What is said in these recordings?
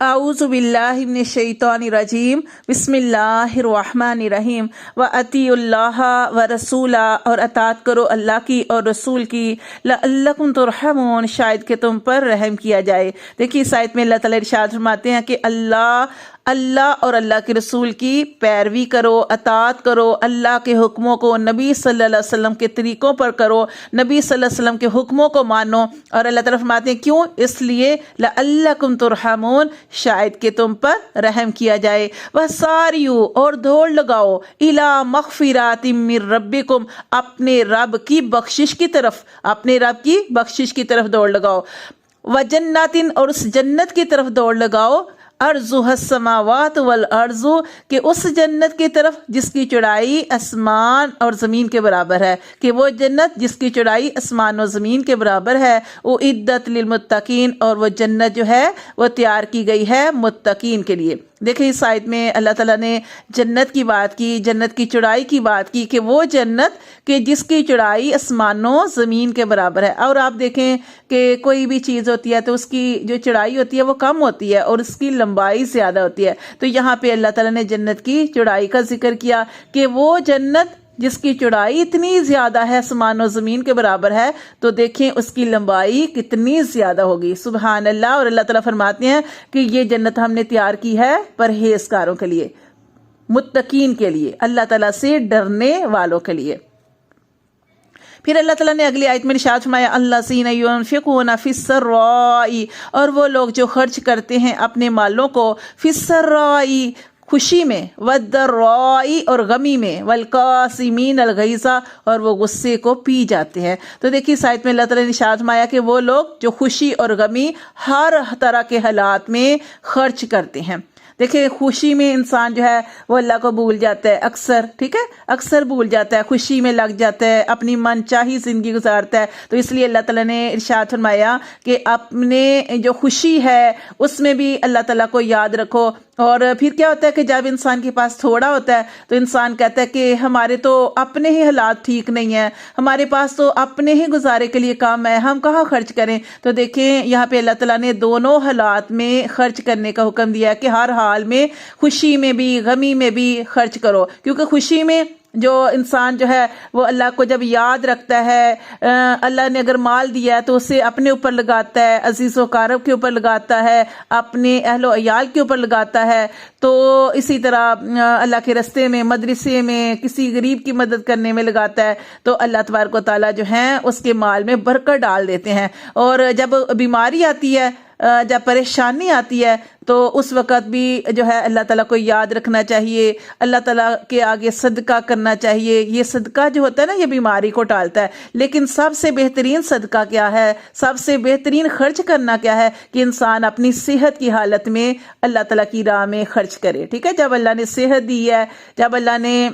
اعوذ باللہ من الشیطان الرجیم بسم اللہ الرحمن الرحیم وَأَطِیعُوا اللَّهَ وَرَسُولَهُ، اور اطاعت کرو اللہ کی اور رسول کی، لَعَلَّکُمْ تُرْحَمُونَ، شاید کہ تم پر رحم کیا جائے۔ دیکھیے اس آیت میں اللہ تعالیٰ ارشاد فرماتے ہیں کہ اللہ اور اللہ کے رسول کی پیروی کرو، اطاعت کرو، اللہ کے حکموں کو نبی صلی اللہ علیہ وسلم کے طریقوں پر کرو، نبی صلی اللہ علیہ وسلم کے حکموں کو مانو۔ اور اللہ تعالیٰ فرماتے ہیں کیوں؟ اس لیے لَعَلَّکُمْ تُرْحَمُونَ، شاید کہ تم پر رحم کیا جائے۔ وَسَارِعُوا، اور دوڑ لگاؤ، إِلَىٰ مَغْفِرَةٍ مِّن رَبِّكُمْ، اپنے رب کی بخشش کی طرف، اپنے رب کی بخشش کی طرف دوڑ لگاؤ۔ وَجَنَّةٍ، اور اس جنت کی طرف دوڑ لگاؤ، ارضها السماوات والارض، کہ اس جنت کی طرف جس کی چوڑائی آسمان اور زمین کے برابر ہے، کہ وہ جنت جس کی چوڑائی آسمان اور زمین کے برابر ہے، اعدت للمتقین، اور وہ جنت جو ہے وہ تیار کی گئی ہے متقین کے لیے۔ دیکھیں اس آیت میں اللہ تعالیٰ نے جنت کی بات کی، جنت کی چوڑائی کی بات کی، کہ وہ جنت کہ جس کی چوڑائی آسمانوں زمین کے برابر ہے۔ اور آپ دیکھیں کہ کوئی بھی چیز ہوتی ہے تو اس کی جو چوڑائی ہوتی ہے وہ کم ہوتی ہے اور اس کی لمبائی زیادہ ہوتی ہے، تو یہاں پہ اللہ تعالیٰ نے جنت کی چوڑائی کا ذکر کیا کہ وہ جنت جس کی چوڑائی اتنی زیادہ ہے، آسمان و زمین کے برابر ہے، تو دیکھیں اس کی لمبائی کتنی زیادہ ہوگی۔ سبحان اللہ۔ اور اللہ تعالیٰ فرماتے ہیں کہ یہ جنت ہم نے تیار کی ہے پرہیزگاروں کے لیے، متقین کے لیے، اللہ تعالیٰ سے ڈرنے والوں کے لیے۔ پھر اللہ تعالیٰ نے اگلی آیت میں ارشاد فرمایا الذین ینفقون فی السراء، اور وہ لوگ جو خرچ کرتے ہیں اپنے مالوں کو فی السراء، خوشی میں، والضراء، اور غمی میں، والکاظمین الغیظ، اور وہ غصے کو پی جاتے ہیں۔ تو دیکھیے اس آیت میں اللہ تعالیٰ نے ارشاد فرمایا کہ وہ لوگ جو خوشی اور غمی ہر طرح کے حالات میں خرچ کرتے ہیں۔ دیکھیں خوشی میں انسان جو ہے وہ اللہ کو بھول جاتا ہے اکثر، ٹھیک ہے، اکثر بھول جاتا ہے، خوشی میں لگ جاتا ہے، اپنی من چاہی زندگی گزارتا ہے، تو اس لیے اللہ تعالیٰ نے ارشاد فرمایا کہ اپنے جو خوشی ہے اس میں بھی اللہ تعالیٰ کو یاد رکھو۔ اور پھر کیا ہوتا ہے کہ جب انسان کے پاس تھوڑا ہوتا ہے تو انسان کہتا ہے کہ ہمارے تو اپنے ہی حالات ٹھیک نہیں ہیں، ہمارے پاس تو اپنے ہی گزارے کے لیے کام ہے، ہم کہاں خرچ کریں۔ تو دیکھیں یہاں پہ اللہ تعالیٰ نے دونوں حالات میں خرچ کرنے کا حکم دیا ہے کہ ہر حال میں، خوشی میں بھی غمی میں بھی خرچ کرو، کیونکہ خوشی میں جو انسان جو ہے وہ اللہ کو جب یاد رکھتا ہے، اللہ نے اگر مال دیا ہے تو اسے اپنے اوپر لگاتا ہے، عزیز و اقارب کے اوپر لگاتا ہے، اپنے اہل و عیال کے اوپر لگاتا ہے، تو اسی طرح اللہ کے راستے میں، مدرسے میں، کسی غریب کی مدد کرنے میں لگاتا ہے، تو اللہ تبارک و تعالیٰ جو ہیں اس کے مال میں برکت ڈال دیتے ہیں۔ اور جب بیماری آتی ہے، جب پریشانی آتی ہے، تو اس وقت بھی جو ہے اللہ تعالیٰ کو یاد رکھنا چاہیے، اللہ تعالیٰ کے آگے صدقہ کرنا چاہیے۔ یہ صدقہ جو ہوتا ہے نا یہ بیماری کو ٹالتا ہے، لیکن سب سے بہترین صدقہ کیا ہے، سب سے بہترین خرچ کرنا کیا ہے کہ انسان اپنی صحت کی حالت میں اللہ تعالیٰ کی راہ میں خرچ کرے، ٹھیک ہے۔ جب اللہ نے صحت دی ہے، جب اللہ نے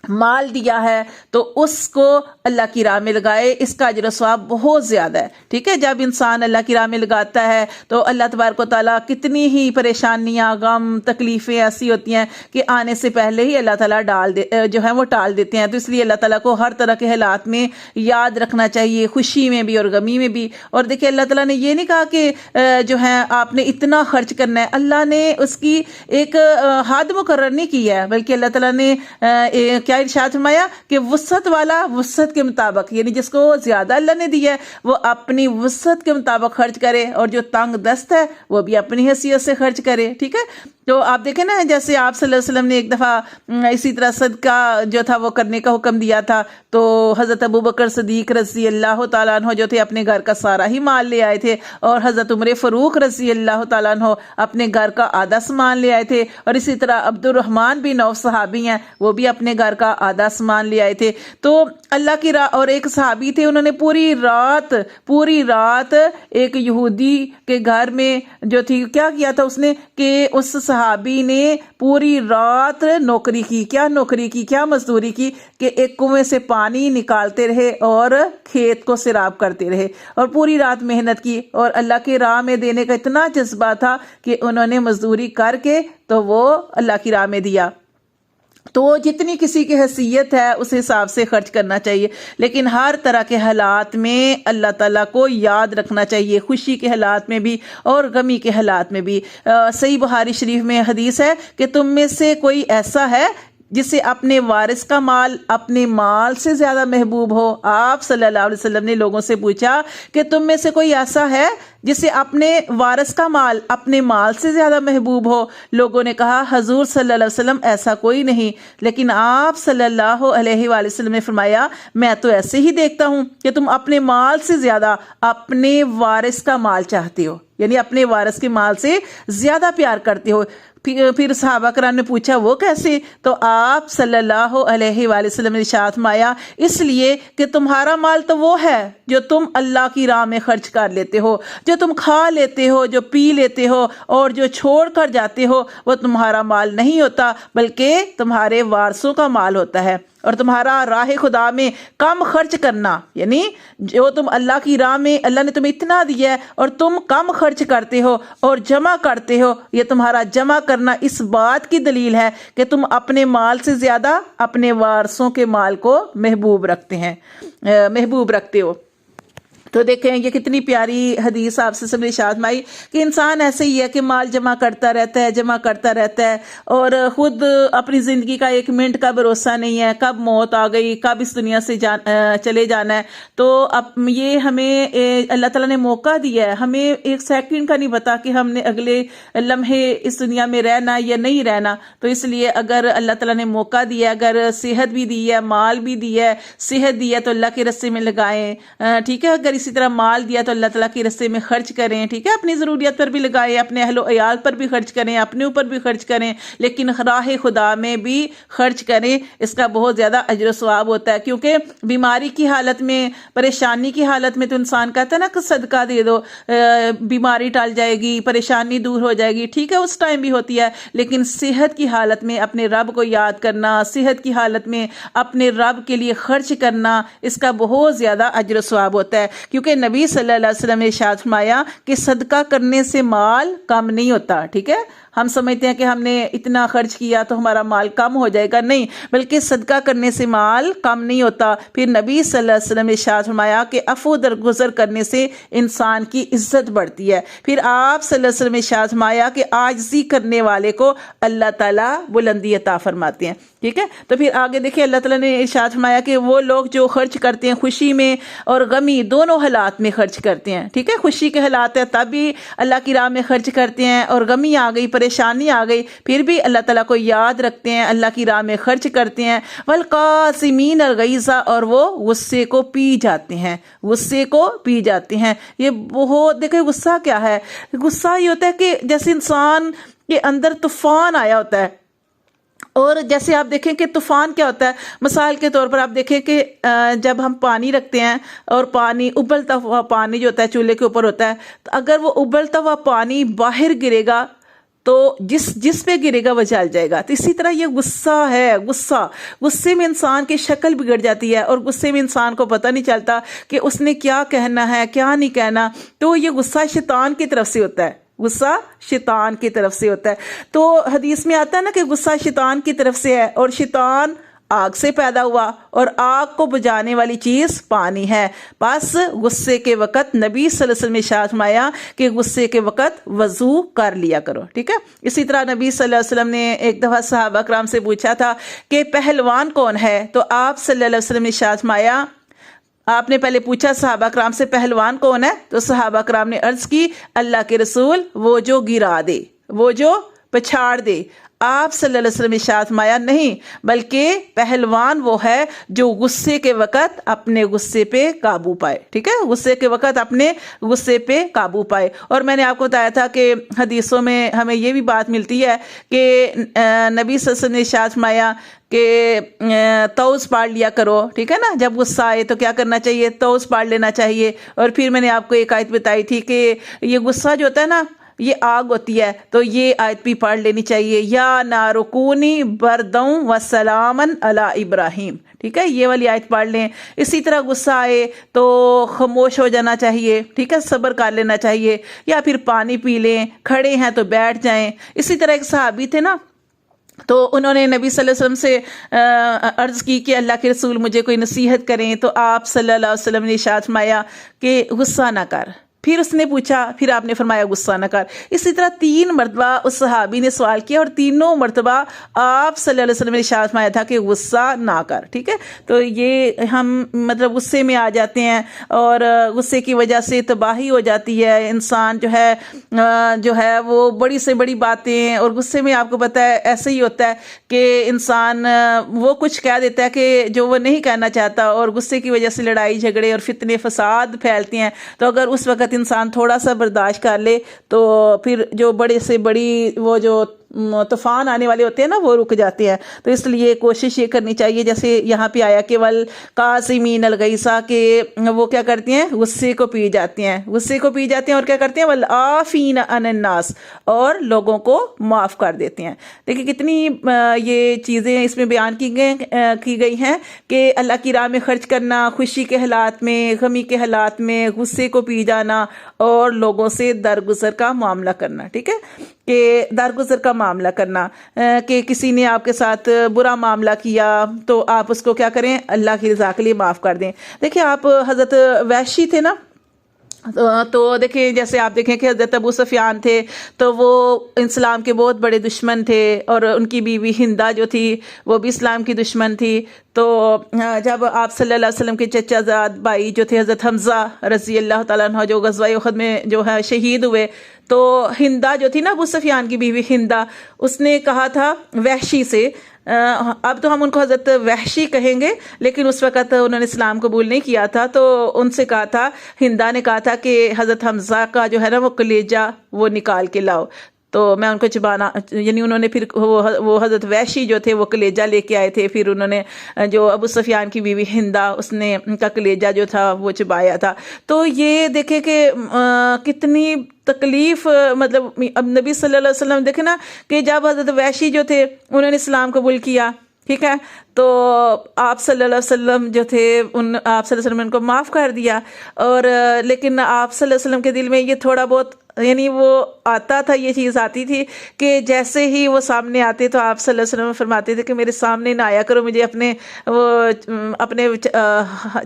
مال دیا ہے تو اس کو اللہ کی راہ میں لگائے، اس کا اجر و ثواب بہت زیادہ ہے، ٹھیک ہے۔ جب انسان اللہ کی راہ میں لگاتا ہے تو اللہ تبارک و تعالیٰ کتنی ہی پریشانیاں، غم، تکلیفیں ایسی ہوتی ہیں کہ آنے سے پہلے ہی اللہ تعالیٰ جو ہے وہ ٹال دیتے ہیں۔ تو اس لیے اللہ تعالیٰ کو ہر طرح کے حالات میں یاد رکھنا چاہیے، خوشی میں بھی اور غمی میں بھی۔ اور دیکھیں اللہ تعالیٰ نے یہ نہیں کہا کہ جو ہے آپ نے اتنا خرچ کرنا ہے، اللہ نے اس کی ایک حد مقرر نہیں کی ہے، بلکہ اللہ تعالیٰ نے کیا ارشاد فرمایا کہ وسعت والا وسعت کے مطابق، یعنی جس کو زیادہ اللہ نے دیا ہے وہ اپنی وسعت کے مطابق خرچ کرے، اور جو تنگ دست ہے وہ بھی اپنی حیثیت سے خرچ کرے، ٹھیک ہے۔ تو آپ دیکھیں نا جیسے آپ صلی اللہ علیہ وسلم نے ایک دفعہ اسی طرح صدقہ جو تھا وہ کرنے کا حکم دیا تھا، تو حضرت ابوبکر صدیق رضی اللہ تعالیٰ عنہ جو تھے اپنے گھر کا سارا ہی مال لے آئے تھے، اور حضرت عمر فاروق رضی اللہ تعالیٰ عنہ اپنے گھر کا آدھا سامان لے آئے تھے، اور اسی طرح عبد الرحمن بن عوف صحابی ہیں وہ بھی اپنے گھر کا آدھا سامان لے آئے تھے۔ تو اللہ کی راہ، اور ایک صحابی تھے انہوں نے پوری رات ایک یہودی کے گھر میں جو تھی کیا کیا تھا اس نے کہ اس صحابی نے پوری رات نوکری کی، کیا مزدوری کی کہ ایک کنویں سے پانی نکالتے رہے اور کھیت کو سیراب کرتے رہے، اور پوری رات محنت کی، اور اللہ کے راہ میں دینے کا اتنا جذبہ تھا کہ انہوں نے مزدوری کر کے تو وہ اللہ کی راہ میں دیا۔ تو جتنی کسی کی حیثیت ہے اس حساب سے خرچ کرنا چاہیے، لیکن ہر طرح کے حالات میں اللہ تعالیٰ کو یاد رکھنا چاہیے، خوشی کے حالات میں بھی اور غمی کے حالات میں بھی۔ صحیح بخاری شریف میں حدیث ہے کہ تم میں سے کوئی ایسا ہے جسے اپنے وارث کا مال اپنے مال سے زیادہ محبوب ہو۔ آپ صلی اللہ علیہ وسلم نے لوگوں سے پوچھا کہ تم میں سے کوئی ایسا ہے جسے اپنے وارث کا مال اپنے مال سے زیادہ محبوب ہو؟ لوگوں نے کہا حضور صلی اللہ علیہ وسلم ایسا کوئی نہیں، لیکن آپ صلی اللہ علیہ وآلہ وسلم نے فرمایا میں تو ایسے ہی دیکھتا ہوں کہ تم اپنے مال سے زیادہ اپنے وارث کا مال چاہتے ہو، یعنی اپنے وارث کے مال سے زیادہ پیار کرتے ہو۔ پھر صحابہ کرام نے پوچھا وہ کیسے؟ تو آپ صلی اللہ علیہ وآلہ وسلم نے ارشاد فرمایا اس لیے کہ تمہارا مال تو وہ ہے جو تم اللہ کی راہ میں خرچ کر لیتے ہو، جو تم کھا لیتے ہو، جو پی لیتے ہو، اور جو چھوڑ کر جاتے ہو وہ تمہارا مال نہیں ہوتا بلکہ تمہارے وارثوں کا مال ہوتا ہے۔ اور تمہارا راہ خدا میں کم خرچ کرنا، یعنی جو تم اللہ کی راہ میں اللہ نے تمہیں اتنا دیا ہے اور تم کم خرچ کرتے ہو اور جمع کرتے ہو، یہ تمہارا جمع کرنا اس بات کی دلیل ہے کہ تم اپنے مال سے زیادہ اپنے وارثوں کے مال کو محبوب رکھتے ہو۔ تو دیکھیں یہ کتنی پیاری حدیث آپ سے سب نے ارشاد فرمائی کہ انسان ایسے ہی ہے کہ مال جمع کرتا رہتا ہے اور خود اپنی زندگی کا ایک منٹ کا بھروسہ نہیں ہے، کب موت آ گئی، کب اس دنیا سے چلے جانا ہے۔ تو اب یہ ہمیں اللہ تعالیٰ نے موقع دیا ہے، ہمیں ایک سیکنڈ کا نہیں پتا کہ ہم نے اگلے لمحے اس دنیا میں رہنا یا نہیں رہنا۔ تو اس لیے اگر اللہ تعالیٰ نے موقع دیا، اگر صحت بھی دی ہے، مال بھی دی ہے، صحت دی ہے تو اللہ کے راستے میں لگائیں، ٹھیک ہے۔ اگر اسی طرح مال دیا تو اللہ تعالیٰ کے راستے میں خرچ کریں، ٹھیک ہے، اپنی ضروریات پر بھی لگائیں، اپنے اہل و عیال پر بھی خرچ کریں، اپنے اوپر بھی خرچ کریں، لیکن راہ خدا میں بھی خرچ کریں، اس کا بہت زیادہ اجر و ثواب ہوتا ہے۔ کیونکہ بیماری کی حالت میں، پریشانی کی حالت میں تو انسان کہتا ہے نا کہ صدقہ دے دو، بیماری ٹال جائے گی، پریشانی دور ہو جائے گی، ٹھیک ہے، اس ٹائم بھی ہوتی ہے، لیکن صحت کی حالت میں اپنے رب کو یاد کرنا، صحت کی حالت میں اپنے رب کے لیے خرچ کرنا، اس کا بہت زیادہ اجر و ثواب ہوتا ہے۔ کیونکہ نبی صلی اللہ علیہ وسلم نے ارشاد فرمایا کہ صدقہ کرنے سے مال کم نہیں ہوتا، ٹھیک ہے۔ ہم سمجھتے ہیں کہ ہم نے اتنا خرچ کیا تو ہمارا مال کم ہو جائے گا، نہیں، بلکہ صدقہ کرنے سے مال کم نہیں ہوتا۔ پھر نبی صلی اللہ علیہ وسلم نے ارشاد فرمایا کہ عفو درگزر کرنے سے انسان کی عزت بڑھتی ہے۔ پھر آپ صلی اللہ علیہ وسلم نے ارشاد فرمایا کہ عاجزی کرنے والے کو اللہ تعالیٰ بلندی عطا فرماتے ہیں، ٹھیک ہے۔ تو پھر آگے دیکھیں اللہ تعالیٰ نے ارشاد فرمایا کہ وہ لوگ جو خرچ کرتے ہیں خوشی میں اور غمی دونوں حالات میں خرچ کرتے ہیں، ٹھیک ہے۔ خوشی کے حالات ہے تب بھی اللہ کی راہ میں خرچ کرتے ہیں، اور غمی آ گئی، پریشانی آ گئی، پھر بھی اللہ تعالیٰ کو یاد رکھتے ہیں، اللہ کی راہ میں خرچ کرتے ہیں۔ والقاسمین الغیظ، اور وہ غصے کو پی جاتے ہیں۔ یہ بہت دیکھیں غصہ کیا ہے، غصہ یہ ہوتا ہے کہ جیسے انسان کے اندر طوفان آیا ہوتا ہے، اور جیسے آپ دیکھیں کہ طوفان کیا ہوتا ہے، مثال کے طور پر آپ دیکھیں کہ جب ہم پانی رکھتے ہیں اور پانی ابلتا ہوا پانی جو ہوتا ہے چولہے کے اوپر ہوتا ہے، تو اگر وہ ابلتا ہوا پانی باہر گرے گا تو جس پہ گرے گا وہ جل جائے گا۔ تو اسی طرح یہ غصہ ہے، غصے میں انسان کی شکل بگڑ جاتی ہے، اور غصے میں انسان کو پتہ نہیں چلتا کہ اس نے کیا کہنا ہے کیا نہیں کہنا۔ تو یہ غصہ شیطان کی طرف سے ہوتا ہے، تو حدیث میں آتا ہے نا کہ غصہ شیطان کی طرف سے ہے، اور شیطان آگ سے پیدا ہوا، اور آگ کو بجھانے والی چیز پانی ہے۔ بس غصے کے وقت نبی صلی اللہ علیہ وسلم نے ارشاد فرمایا کہ غصے کے وقت وضو کر لیا کرو، ٹھیک ہے۔ اسی طرح نبی صلی اللہ علیہ وسلم نے ایک دفعہ صحابہ کرام سے پوچھا تھا کہ پہلوان کون ہے؟ تو آپ صلی اللہ علیہ وسلم نے ارشاد فرمایا، آپ نے پہلے پوچھا صحابہ کرام سے پہلوان کون ہے؟ تو صحابہ کرام نے عرض کی اللہ کے رسول وہ جو گرا دے، وہ جو پچھاڑ دے۔ آپ صلی اللہ علیہ وسلم نے ارشاد فرمایا نہیں، بلکہ پہلوان وہ ہے جو غصے کے وقت اپنے غصے پہ قابو پائے، ٹھیک ہے، غصے کے وقت اپنے غصے پہ قابو پائے۔ اور میں نے آپ کو بتایا تھا کہ حدیثوں میں ہمیں یہ بھی بات ملتی ہے کہ نبی صلی اللہ علیہ وسلم نے ارشاد فرمایا کہ توز پاڑ لیا کرو، ٹھیک ہے نا، جب غصہ آئے تو کیا کرنا چاہیے، توز پاڑ لینا چاہیے۔ اور پھر میں نے آپ کو ایک آیت بتائی تھی کہ یہ غصہ جو ہوتا ہے نا یہ آگ ہوتی ہے، تو یہ آیت بھی پڑھ لینی چاہیے، یا نارکونی بردوں و سلامن علی ابراہیم، ٹھیک ہے، یہ والی آیت پڑھ لیں۔ اسی طرح غصہ آئے تو خاموش ہو جانا چاہیے، ٹھیک ہے، صبر کر لینا چاہیے، یا پھر پانی پی لیں، کھڑے ہیں تو بیٹھ جائیں۔ اسی طرح ایک صحابی تھے نا، تو انہوں نے نبی صلی اللہ علیہ وسلم سے عرض کی کہ اللہ کے رسول مجھے کوئی نصیحت کریں، تو آپ صلی اللہ علیہ وسلم نے ارشاد فرمایا کہ غصہ نہ کر۔ پھر اس نے پوچھا، پھر آپ نے فرمایا غصہ نہ کر۔ اسی طرح 3 مرتبہ اس صحابی نے سوال کیا، اور تینوں مرتبہ آپ صلی اللہ علیہ وسلم نے ارشاد فرمایا تھا کہ غصہ نہ کر، ٹھیک ہے۔ تو یہ ہم مطلب غصے میں آ جاتے ہیں، اور غصے کی وجہ سے تباہی ہو جاتی ہے، انسان جو ہے وہ بڑی سے بڑی باتیں، اور غصے میں آپ کو پتہ ہے ایسے ہی ہوتا ہے کہ انسان وہ کچھ کہہ دیتا ہے کہ جو وہ نہیں کہنا چاہتا، اور غصے کی وجہ سے لڑائی جھگڑے اور فتنے فساد پھیلتے ہیں۔ تو اگر اس وقت انسان تھوڑا سا برداشت کر لے تو پھر جو بڑے سے بڑی وہ جو طوفان آنے والے ہوتے ہیں نا، وہ رک جاتے ہیں۔ تو اس لیے کوشش یہ کرنی چاہیے، جیسے یہاں پہ آیا کہ والقاظمین الغیظ، کہ وہ کیا کرتے ہیں، غصے کو پی جاتے ہیں، اور کیا کرتے ہیں، والعافین عن الناس، اور لوگوں کو معاف کر دیتے ہیں۔ دیکھیں کتنی یہ چیزیں اس میں بیان کی گئی ہیں کہ اللہ کی راہ میں خرچ کرنا، خوشی کے حالات میں، غمی کے حالات میں غصے کو پی جانا، اور لوگوں سے درگزر کا معاملہ کرنا، ٹھیک ہے، کہ درگزر کا معاملہ کرنا، کہ کسی نے آپ کے ساتھ برا معاملہ کیا تو آپ اس کو کیا کریں، اللہ کی رضا کے لیے معاف کر دیں۔ دیکھیں آپ حضرت وحشی تھے نا، تو دیکھیں جیسے آپ دیکھیں کہ حضرت ابو سفیان تھے، تو وہ اسلام کے بہت بڑے دشمن تھے، اور ان کی بیوی ہندہ جو تھی وہ بھی اسلام کی دشمن تھی۔ تو جب آپ صلی اللہ علیہ وسلم کے چچا زاد بھائی جو تھے حضرت حمزہ رضی اللہ تعالیٰ عنہ، جو غزوہ احد میں جو ہے شہید ہوئے، تو ہندہ جو تھی نا، ابو سفیان کی بیوی ہندہ، اس نے کہا تھا وحشی سے، اب تو ہم ان کو حضرت وحشی کہیں گے، لیکن اس وقت انہوں نے اسلام قبول نہیں کیا تھا، تو ان سے کہا تھا، ہندہ نے کہا تھا کہ حضرت حمزہ کا جو ہے نا وہ کلیجہ وہ نکال کے لاؤ، تو میں ان کو چبانا، یعنی انہوں نے پھر وہ حضرت وحشی جو تھے وہ کلیجہ لے کے آئے تھے، پھر انہوں نے جو ابو سفیان کی بیوی ہندہ، اس نے ان کا کلیجہ جو تھا وہ چبایا تھا۔ تو یہ دیکھیں کہ کتنی تکلیف، مطلب اب نبی صلی اللہ علیہ وسلم دیکھیں نا کہ جب حضرت وحشی جو تھے انہوں نے اسلام قبول کیا، ٹھیک ہے، تو آپ صلی اللہ علیہ وسلم جو تھے آپ صلی اللہ علیہ وسلم نے ان کو معاف کر دیا، اور لیکن آپ صلی اللہ علیہ وسلم کے دل میں یہ تھوڑا بہت، یعنی وہ آتا تھا، یہ چیز آتی تھی کہ جیسے ہی وہ سامنے آتے تو آپ صلی اللہ علیہ وسلم فرماتے تھے کہ میرے سامنے نہ آیا کرو، مجھے اپنے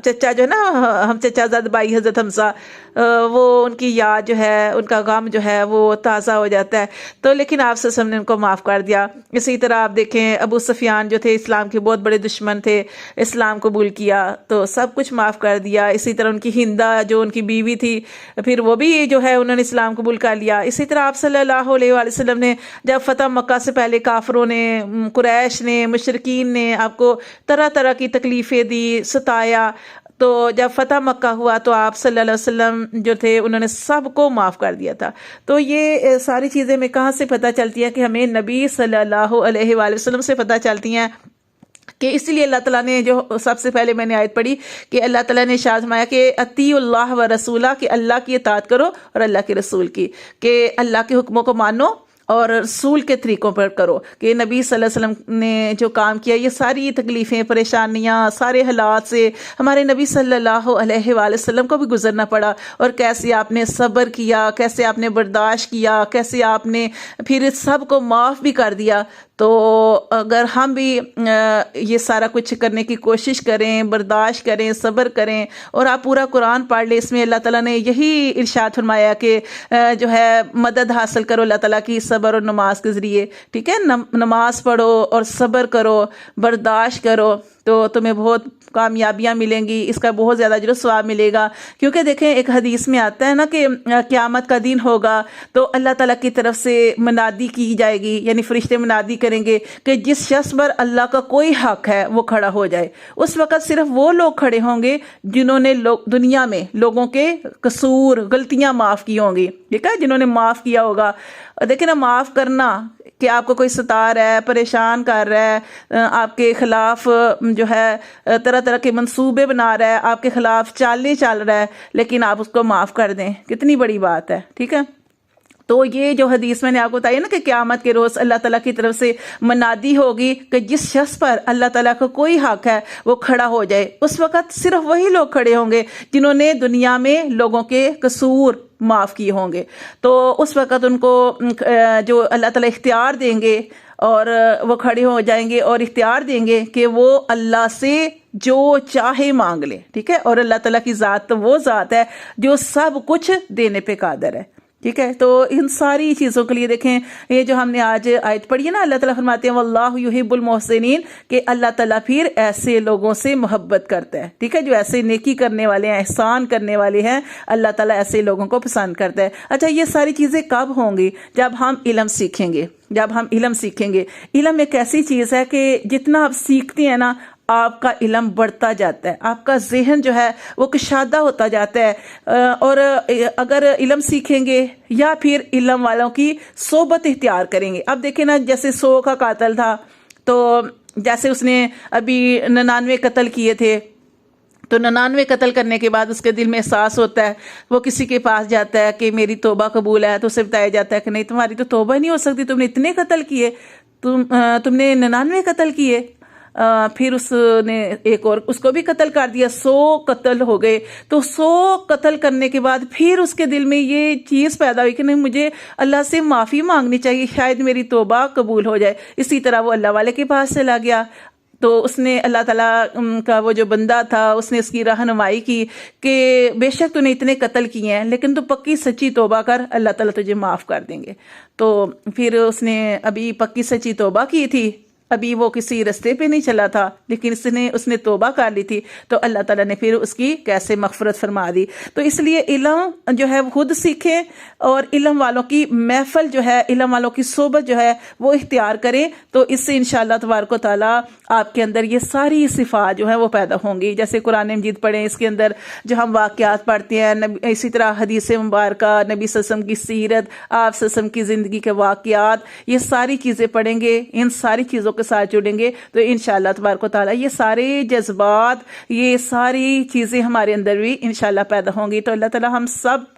چچا جو ہے نا، ہم چچا زاد بھائی حضرت حمزہ، وہ ان کی یاد جو ہے، ان کا غم جو ہے وہ تازہ ہو جاتا ہے۔ تو لیکن آپ صلی اللہ علیہ وسلم نے ان کو معاف کر دیا۔ اسی طرح آپ دیکھیں ابو سفیان جو تھے اسلام کے بہت بڑے دشمن تھے، اسلام قبول کیا تو سب کچھ معاف کر دیا۔ اسی طرح ان کی ہندہ جو ان کی بیوی تھی، پھر وہ بھی جو ہے انہوں نے اسلام قبول کر لیا۔ اسی طرح آپ صلی اللہ علیہ وآلہ وسلم نے جب فتح مکہ سے پہلے کافروں نے، قریش نے، مشرکین نے آپ کو طرح طرح کی تکلیفیں دی، ستایا، تو جب فتح مکہ ہوا تو آپ صلی اللہ علیہ وسلم جو تھے انہوں نے سب کو معاف کر دیا تھا۔ تو یہ ساری چیزیں میں کہاں سے پتہ چلتی ہیں کہ ہمیں نبی صلی اللہ علیہ وآلہ وسلم سے پتہ چلتی ہیں، کہ اسی لیے اللہ تعالیٰ نے جو سب سے پہلے میں نے آیت پڑھی کہ اللہ تعالیٰ نے ارشاد فرمایا کہ اطیعوا اللہ و رسولہ، کہ اللہ کی اطاعت کرو اور اللہ کے رسول کی، کہ اللہ کے حکموں کو مانو اور رسول کے طریقوں پر کرو، کہ نبی صلی اللہ علیہ وسلم نے جو کام کیا، یہ ساری تکلیفیں، پریشانیاں، سارے حالات سے ہمارے نبی صلی اللہ علیہ وآلہ وسلم کو بھی گزرنا پڑا، اور کیسے آپ نے صبر کیا، کیسے آپ نے برداشت کیا، کیسے آپ نے پھر سب کو معاف بھی کر دیا۔ تو اگر ہم بھی یہ سارا کچھ کرنے کی کوشش کریں، برداشت کریں، صبر کریں، اور آپ پورا قرآن پڑھ لیں، اس میں اللہ تعالیٰ نے یہی ارشاد فرمایا کہ جو ہے مدد حاصل کرو اللہ تعالیٰ کی صبر اور نماز کے ذریعے، ٹھیک ہے، نماز پڑھو اور صبر کرو، برداشت کرو، تو تمہیں بہت کامیابیاں ملیں گی، اس کا بہت زیادہ اجر و ثواب ملے گا۔ کیونکہ دیکھیں ایک حدیث میں آتا ہے نا کہ قیامت کا دن ہوگا تو اللہ تعالیٰ کی طرف سے منادی کی جائے گی، یعنی فرشتے منادی کریں گے کہ جس شخص پر اللہ کا کوئی حق ہے وہ کھڑا ہو جائے۔ اس وقت صرف وہ لوگ کھڑے ہوں گے جنہوں نے دنیا میں لوگوں کے قصور، غلطیاں معاف کی ہوں گی، ٹھیک ہے، جنہوں نے معاف کیا ہوگا۔ دیکھیں نا، معاف کرنا کہ آپ کو کوئی ستا رہا ہے، پریشان کر رہا ہے، آپ کے خلاف جو ہے طرح طرح کے منصوبے بنا رہا ہے، آپ کے خلاف چالیں چل رہا ہے، لیکن آپ اس کو معاف کر دیں، کتنی بڑی بات ہے، ٹھیک ہے۔ تو یہ جو حدیث میں نے آپ کو بتائی نا کہ قیامت کے روز اللہ تعالیٰ کی طرف سے منادی ہوگی کہ جس شخص پر اللہ تعالیٰ کا کوئی حق ہے وہ کھڑا ہو جائے۔ اس وقت صرف وہی لوگ کھڑے ہوں گے جنہوں نے دنیا میں لوگوں کے قصور معاف کیے ہوں گے۔ تو اس وقت ان کو جو اللہ تعالیٰ اختیار دیں گے اور وہ کھڑے ہو جائیں گے اور اختیار دیں گے کہ وہ اللہ سے جو چاہے مانگ لے، ٹھیک ہے، اور اللہ تعالیٰ کی ذات تو وہ ذات ہے جو سب کچھ دینے پہ قادر ہے، ٹھیک ہے۔ تو ان ساری چیزوں کے لیے دیکھیں یہ جو ہم نے آج آیت پڑھی ہے نا، اللہ تعالیٰ فرماتے ہیں واللہ یحب المحسنین، کہ اللہ تعالیٰ پھر ایسے لوگوں سے محبت کرتا ہے، ٹھیک ہے، جو ایسے نیکی کرنے والے ہیں، احسان کرنے والے ہیں، اللہ تعالیٰ ایسے لوگوں کو پسند کرتا ہے۔ اچھا، یہ ساری چیزیں کب ہوں گی؟ جب ہم علم سیکھیں گے، جب ہم علم سیکھیں گے۔ علم ایک ایسی چیز ہے کہ جتنا آپ سیکھتے ہیں نا، آپ کا علم بڑھتا جاتا ہے، آپ کا ذہن جو ہے وہ کشادہ ہوتا جاتا ہے، اور اگر علم سیکھیں گے یا پھر علم والوں کی صحبت اختیار کریں گے۔ اب دیکھیں نا، جیسے 100 کا قاتل تھا، تو جیسے اس نے ابھی 99 قتل کیے تھے، تو 99 قتل کرنے کے بعد اس کے دل میں احساس ہوتا ہے، وہ کسی کے پاس جاتا ہے کہ میری توبہ قبول ہے، تو اسے بتایا جاتا ہے کہ نہیں، تمہاری تو توبہ نہیں ہو سکتی، تم نے اتنے قتل کیے، تم نے 99 قتل کیے۔ پھر اس نے ایک اور اس کو بھی قتل کر دیا، 100 قتل ہو گئے۔ تو 100 قتل کرنے کے بعد پھر اس کے دل میں یہ چیز پیدا ہوئی کہ نہیں، مجھے اللہ سے معافی مانگنی چاہیے، شاید میری توبہ قبول ہو جائے۔ اسی طرح وہ اللہ والے کے پاس چلا گیا، تو اس نے اللہ تعالیٰ کا وہ جو بندہ تھا، اس نے اس کی رہنمائی کی کہ بے شک تو نے اتنے قتل کیے ہیں، لیکن تو پکی سچی توبہ کر، اللہ تعالیٰ تجھے معاف کر دیں گے۔ تو پھر اس نے ابھی پکی سچی توبہ کی تھی، ابھی وہ کسی رستے پہ نہیں چلا تھا، لیکن اس نے توبہ کر لی تھی، تو اللہ تعالیٰ نے پھر اس کی کیسے مغفرت فرما دی۔ تو اس لیے علم جو ہے خود سیکھیں، اور علم والوں کی محفل جو ہے، علم والوں کی صحبت جو ہے وہ اختیار کریں، تو اس سے انشاءاللہ تبارک و تعالیٰ آپ کے اندر یہ ساری صفات جو ہیں وہ پیدا ہوں گی۔ جیسے قرآن مجید پڑھیں، اس کے اندر جو ہم واقعات پڑھتے ہیں، اسی طرح حدیث مبارکہ، نبی صلی اللہ علیہ وسلم کی سیرت، آپ صلی اللہ علیہ وسلم کی زندگی کے واقعات، یہ ساری چیزیں پڑھیں گے، ان ساری چیزوں کے ساتھ جڑیں گے، تو انشاءاللہ تبارک و تعالیٰ یہ سارے جذبات، یہ ساری چیزیں ہمارے اندر بھی انشاءاللہ پیدا ہوں گی۔ تو اللہ تعالیٰ ہم سب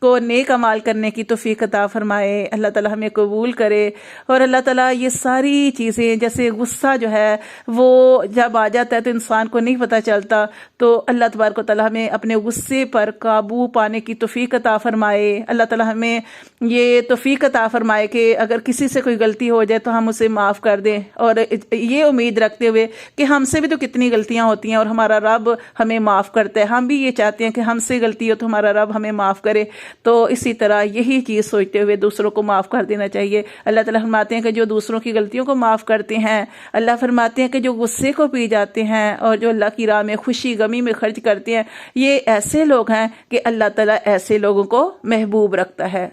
کو نیک اعمال کرنے کی توفیق عطا فرمائے، اللہ تعالیٰ ہمیں قبول کرے، اور اللہ تعالیٰ یہ ساری چیزیں، جیسے غصہ جو ہے وہ جب آ جاتا ہے تو انسان کو نہیں پتہ چلتا، تو اللہ تبارک و تعالیٰ ہمیں اپنے غصے پر قابو پانے کی توفیق عطا فرمائے، اللہ تعالیٰ ہمیں یہ توفیق عطا فرمائے کہ اگر کسی سے کوئی غلطی ہو جائے تو ہم اسے معاف کر دیں، اور یہ امید رکھتے ہوئے کہ ہم سے بھی تو کتنی غلطیاں ہوتی ہیں اور ہمارا رب ہمیں معاف کرتا ہے، ہم بھی یہ چاہتے ہیں کہ ہم سے غلطی ہو تو ہمارا رب ہمیں معاف کرے، تو اسی طرح یہی چیز سوچتے ہوئے دوسروں کو معاف کر دینا چاہیے۔ اللہ تعالیٰ فرماتے ہیں کہ جو دوسروں کی غلطیوں کو معاف کرتے ہیں، اللہ فرماتے ہیں کہ جو غصے کو پی جاتے ہیں اور جو اللہ کی راہ میں خوشی غمی میں خرچ کرتے ہیں، یہ ایسے لوگ ہیں کہ اللہ تعالیٰ ایسے لوگوں کو محبوب رکھتا ہے۔